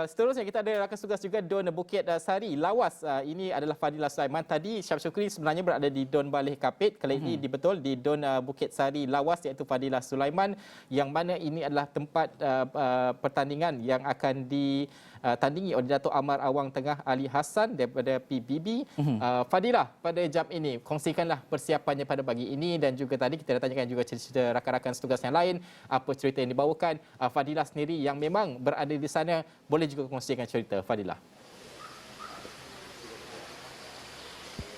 Seterusnya kita ada rakan tugas juga Don Bukit Sari. Lawas ini adalah Fadilah Sulaiman. Tadi Syaf Syukri sebenarnya berada di Don Baleh Kapit. Kali ini betul di Don Bukit Sari Lawas, iaitu Fadilah Sulaiman, yang mana ini adalah tempat pertandingan yang akan ditandingi oleh Dato' Amar Awang Tengah Ali Hassan daripada PBB. Fadilah, pada jam ini kongsikanlah persiapannya pada pagi ini, dan juga tadi kita dah tanyakan juga cerita rakan-rakan setugas yang lain, apa cerita yang dibawakan. Fadilah sendiri yang memang berada di sana, boleh juga kongsikan cerita, Fadilah.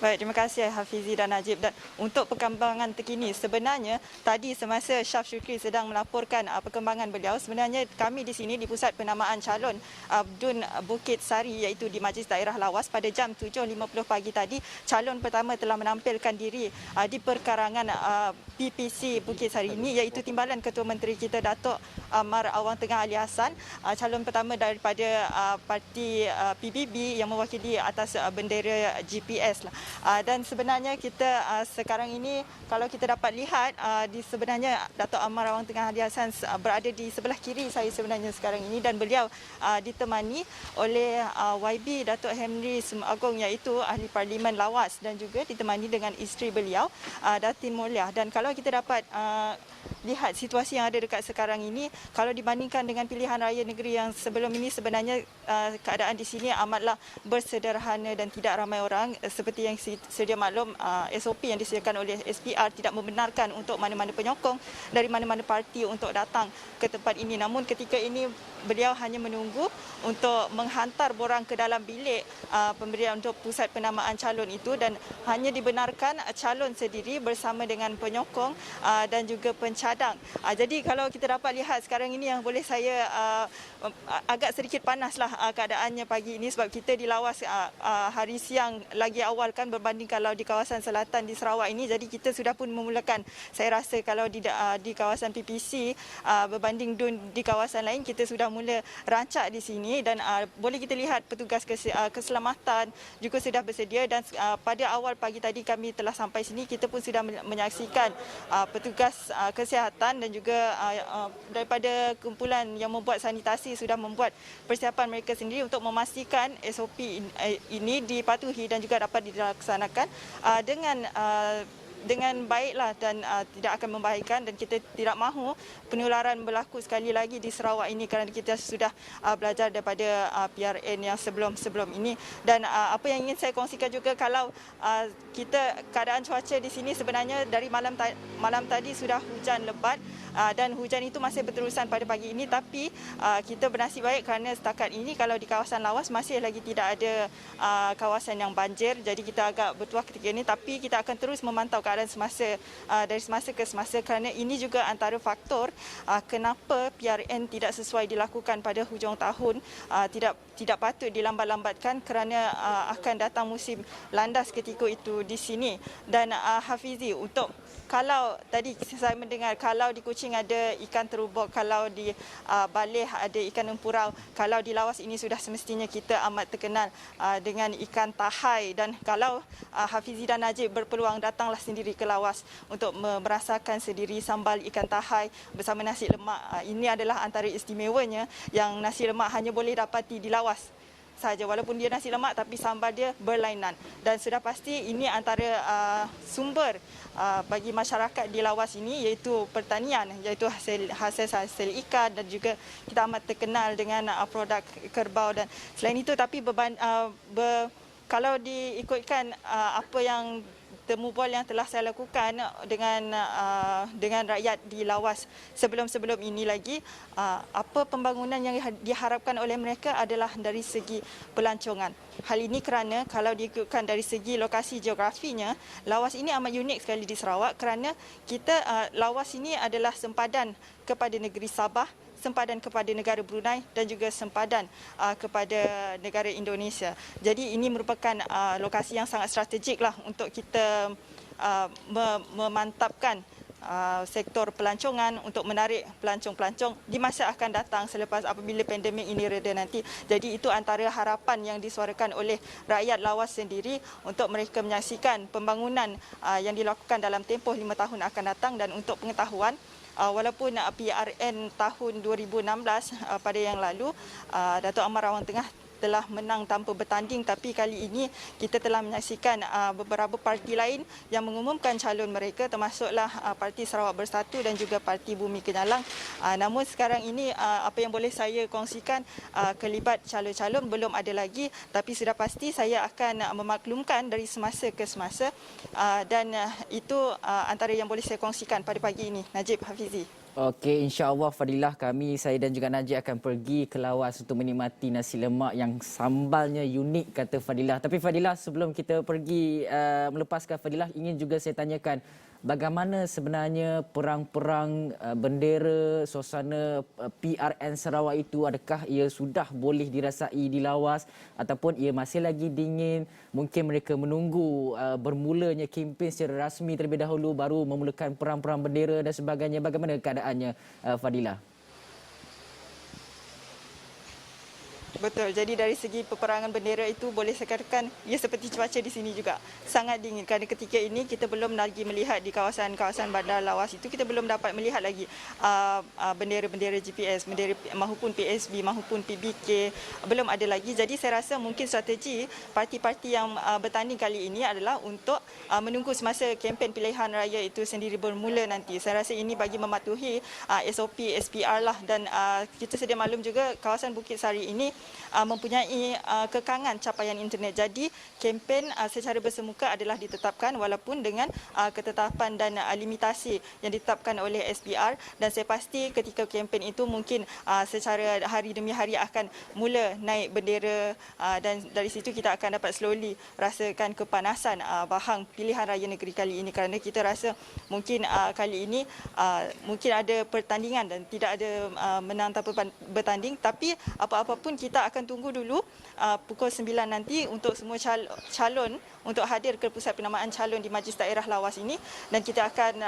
Baik, terima kasih Hafizi dan Najib. Dan untuk perkembangan terkini, sebenarnya tadi semasa Syaf Syukri sedang melaporkan perkembangan beliau, sebenarnya kami di sini di Pusat Penamaan Calon Dun Bukit Sari, iaitu di Majlis Daerah Lawas, pada jam 7.50 pagi tadi, calon pertama telah menampilkan diri di perkarangan PPC Bukit Sari ini, iaitu Timbalan Ketua Menteri kita Dato' Amar Awang Tengah Ali Hassan, calon pertama daripada parti PBB yang mewakili atas bendera GPS lah. Dan sebenarnya kita sekarang ini, kalau kita dapat lihat, sebenarnya Dato' Amar Awang Tengah Ali Hassan berada di sebelah kiri saya sebenarnya sekarang ini, dan beliau ditemani oleh YB Datuk Henry Sumagong, iaitu Ahli Parlimen Lawas, dan juga ditemani dengan isteri beliau Datin Mulia. Dan kalau kita dapat lihat situasi yang ada dekat sekarang ini, kalau dibandingkan dengan pilihan raya negeri yang sebelum ini, sebenarnya keadaan di sini amatlah bersederhana dan tidak ramai orang. Seperti yang sedia maklum, SOP yang disediakan oleh SPR tidak membenarkan untuk mana-mana penyokong dari mana-mana parti untuk datang ke tempat ini. Namun ketika ini beliau hanya menunggu untuk menghantar borang ke dalam bilik pemberian untuk pusat penamaan calon itu, dan hanya dibenarkan calon sendiri bersama dengan penyokong dan juga pencadang. Jadi kalau kita dapat lihat sekarang ini, yang boleh saya agak sedikit panaslah keadaannya pagi ini, sebab kita di Lawas hari siang lagi awal kan berbanding kalau di kawasan selatan di Sarawak ini. Jadi kita sudah pun memulakan, saya rasa kalau di kawasan PPC berbanding Dun di kawasan lain, kita sudah mula rancak di sini, dan boleh kita lihat petugas keselamatan juga sudah bersedia. Dan pada awal pagi tadi kami telah sampai sini, kita pun sudah menyaksikan petugas kesihatan dan juga daripada kumpulan yang membuat sanitasi sudah membuat persiapan mereka sendiri untuk memastikan SOP ini dipatuhi dan juga dapat dilaksanakan dengan baiklah dan tidak akan membahayakan. Dan kita tidak mahu penularan berlaku sekali lagi di Sarawak ini, kerana kita sudah belajar daripada PRN yang sebelum ini. Dan apa yang ingin saya kongsikan juga, kalau keadaan cuaca di sini sebenarnya dari malam tadi sudah hujan lebat, dan hujan itu masih berterusan pada pagi ini. Tapi kita bernasib baik kerana setakat ini kalau di kawasan Lawas masih lagi tidak ada kawasan yang banjir. Jadi kita agak bertuah ketika ini, tapi kita akan terus memantau keadaan dari semasa ke semasa, kerana ini juga antara faktor kenapa PRN tidak sesuai dilakukan pada hujung tahun, tidak patut dilambat-lambatkan kerana akan datang musim landas ketika itu di sini. Dan Hafizi, kalau tadi saya mendengar kalau di Kuching ada ikan terubuk, kalau di Baleh ada ikan empurau, kalau di Lawas ini sudah semestinya kita amat terkenal dengan ikan tahai. Dan kalau Hafizi dan Najib berpeluang, datanglah sendiri ke Lawas untuk merasakan sendiri sambal ikan tahai bersama nasi lemak. Ini adalah antara istimewanya, yang nasi lemak hanya boleh dapati di Lawas saja, walaupun dia nasi lemak tapi sambal dia berlainan. Dan sudah pasti ini antara sumber bagi masyarakat di Lawas ini, iaitu pertanian, iaitu hasil ikan, dan juga kita amat terkenal dengan produk kerbau. Dan selain itu, tapi kalau diikutkan apa yang temu bual yang telah saya lakukan dengan rakyat di Lawas sebelum ini lagi, apa pembangunan yang diharapkan oleh mereka adalah dari segi pelancongan. Hal ini kerana kalau diikutkan dari segi lokasi geografinya, Lawas ini amat unik sekali di Sarawak, kerana Lawas ini adalah sempadan kepada negeri Sabah, sempadan kepada negara Brunei, dan juga sempadan kepada negara Indonesia. Jadi ini merupakan lokasi yang sangat strategik lah untuk kita memantapkan sektor pelancongan, untuk menarik pelancong-pelancong di masa akan datang selepas apabila pandemik ini reda nanti. Jadi itu antara harapan yang disuarakan oleh rakyat Lawas sendiri, untuk mereka menyaksikan pembangunan yang dilakukan dalam tempoh 5 tahun akan datang. Dan untuk pengetahuan, walaupun PRN tahun 2016 pada yang lalu Datuk Amar Awang Tengah telah menang tanpa bertanding, tapi kali ini kita telah menyaksikan beberapa parti lain yang mengumumkan calon mereka, termasuklah Parti Sarawak Bersatu dan juga Parti Bumi Kenyalang. Namun sekarang ini apa yang boleh saya kongsikan, kelibat calon-calon belum ada lagi, tapi sudah pasti saya akan memaklumkan dari semasa ke semasa, dan itu antara yang boleh saya kongsikan pada pagi ini. Najib, Hafizi. Okey, insya-Allah Fadilah, saya dan juga Najib akan pergi ke Lawas untuk menikmati nasi lemak yang sambalnya unik, kata Fadilah. Tapi Fadilah, sebelum kita pergi melepaskan Fadilah, ingin juga saya tanyakan bagaimana sebenarnya perang-perang bendera, suasana PRN Sarawak itu, adakah ia sudah boleh dirasai di Lawas ataupun ia masih lagi dingin? Mungkin mereka menunggu bermulanya kempen secara rasmi terlebih dahulu baru memulakan perang-perang bendera dan sebagainya. Bagaimana keadaannya, Fadilah? Betul. Jadi dari segi peperangan bendera itu boleh saya katakan ia seperti cuaca di sini juga sangat dingin, kerana ketika ini kita belum lagi melihat di kawasan-kawasan bandar Lawas itu, kita belum dapat melihat lagi bendera-bendera GPS, bendera mahupun PSB mahupun PBK belum ada lagi. Jadi saya rasa mungkin strategi parti-parti yang bertanding kali ini adalah untuk menunggu semasa kempen pilihan raya itu sendiri bermula nanti. Saya rasa ini bagi mematuhi SOP SPR lah, dan kita sedia maklum juga kawasan Bukit Sari ini mempunyai kekangan capaian internet. Jadi kempen secara bersemuka adalah ditetapkan walaupun dengan ketetapan dan limitasi yang ditetapkan oleh SPR, dan saya pasti ketika kempen itu mungkin secara hari demi hari akan mula naik bendera, dan dari situ kita akan dapat slowly rasakan kepanasan bahang pilihan raya negeri kali ini, kerana kita rasa mungkin kali ini mungkin ada pertandingan dan tidak ada menang tanpa bertanding, tapi apa-apa pun kita akan tunggu dulu pukul 9 nanti untuk semua calon untuk hadir ke pusat penamaan calon di Majlis Daerah Lawas ini, dan kita akan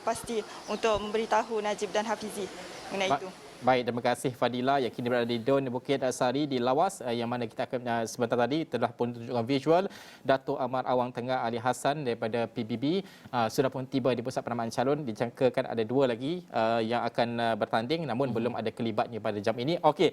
pasti untuk memberitahu Najib dan Hafizi mengenai itu. Baik, terima kasih Fadilah yang kini berada di Don Bukit Sari di Lawas, yang mana kita akan sebentar tadi telah pun tunjukkan visual Datuk Amar Awang Tengah Ali Hassan daripada PBB sudah pun tiba di pusat penamaan calon. Dijangkakan ada 2 lagi yang akan bertanding, namun belum ada kelibatnya pada jam ini. Okey.